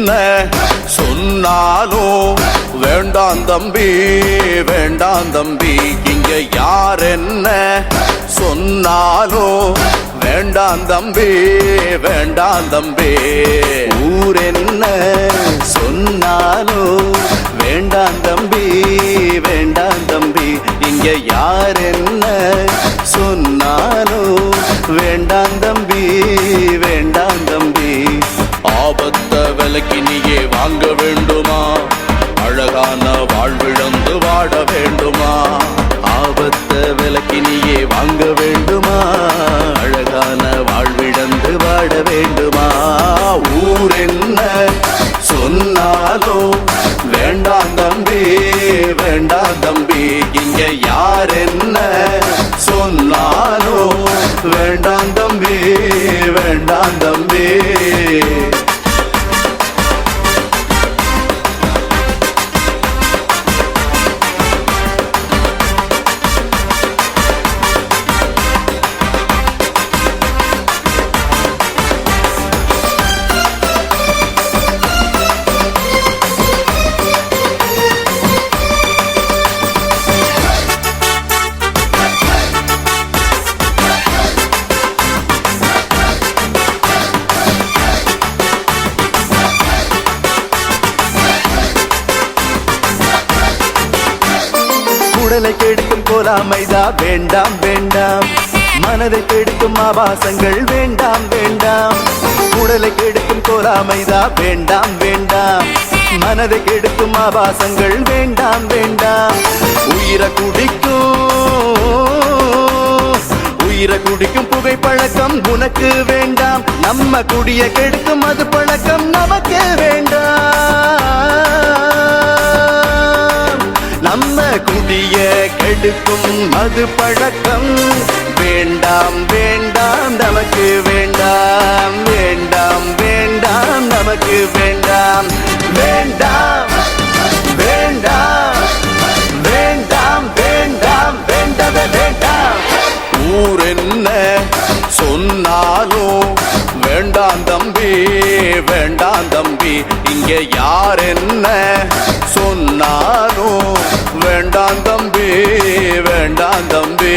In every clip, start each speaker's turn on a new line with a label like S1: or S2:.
S1: என்ன சொன்னாலும் வேண்டாம் தம்பி வேண்டாம் தம்பி. இங்க யார் என்ன சொன்னாலும் வேண்டாம் தம்பி வேண்டாம் தம்பி. ஊர் என்ன சொன்னாலும் வேண்டாம் தம்பி வேண்டாம் தம்பி. இங்க யார் என்ன சொன்னாலும் வேண்டாம் தம்பி வேண்டாம் தம்பி. ஆபத்த விலைக்கு நீயே வாங்க வேண்டுமா? அழகான வாழ்விழந்து வாட வேண்டுமா? ஆபத்த விலைக்கு நீயே வாங்க வேண்டுமா? அழகான வாழ்விழந்து வாட வேண்டுமா? ஊர் என்ன சொன்னாலும் வேண்டாம் தம்பி வேண்டாம் தம்பி. இங்க யார் என்ன சொன்னாலும் வேண்டாம் தம்பி வேண்டாம் தம்பி. உடலை கெடுக்கும் கோலாமைதா வேண்டாம் வேண்டாம். மனதை கெடுக்கும் ஆபாசங்கள் வேண்டாம் வேண்டாம். உடலை கெடுக்கும் கோலாமைதா வேண்டாம் வேண்டாம். மனதை கெடுக்கும் ஆபாசங்கள் வேண்டாம் வேண்டாம். உயிரை குடிக்கும் புகைப்பழக்கம் உனக்கு வேண்டாம். நம்ம குடிய கெடுக்கும் அது பழக்கம் நமக்கு வேண்டாம். நம்ம குடிய கெடுக்கும் மது பழக்கம் வேண்டாம் வேண்டாம் நமக்கு வேண்டாம் வேண்டாம் வேண்டாம் நமக்கு வேண்டாம் வேண்டாம் வேண்டாம் வேண்டாம் வேண்டாம் வேண்டவே வேண்டாம். ஊர் என்ன சொன்னாலும் வேண்டாம் தம்பி வேண்டாம் தம்பி. இங்க யார் என்ன சொன்னாலும் வேண்டாம் தம்பி வேண்டாம் தம்பி.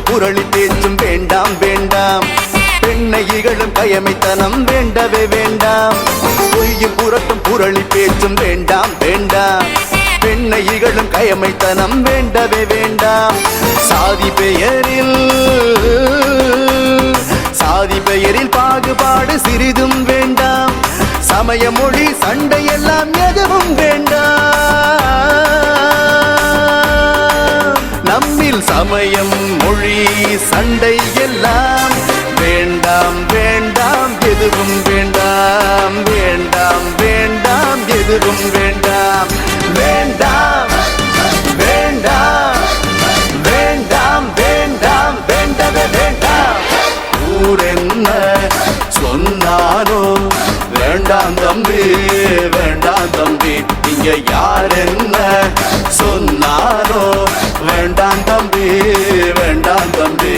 S1: புரளி பேச்சும் வேண்டாம் வேண்டாம். பெண்ணை இகழும் கயமைத்தனம் வேண்டவே வேண்டாம். பொய்யும் புரட்டும் புரளி பேச்சும் வேண்டாம் வேண்டாம். பெண்ணை இகழும் கயமைத்தனம் வேண்டவே வேண்டாம். சாதி பெயரில் பாகுபாடு சிறிதும் வேண்டாம். சமய மொழி சண்டை எல்லாம் எதுவும் வேண்டாம். நம்மில் சமயம் மொழி சண்டை எல்லாம் வேண்டாம் வேண்டாம் எதுவும் வேண்டாம் வேண்டாம் வேண்டாம் எதுவும் வேண்டாம் வேண்டாம் வேண்டாம் வேண்டாம் வேண்டாம் வேண்டவே வேண்டாம். ஊர் என்ன சொன்னாலும் வேண்டாம் தம்பி வேண்டாம் தம்பி. இங்க யார் என்ன சொன்னாலும் வேண்டாம் தம்பி வேண்டாம் தம்பி.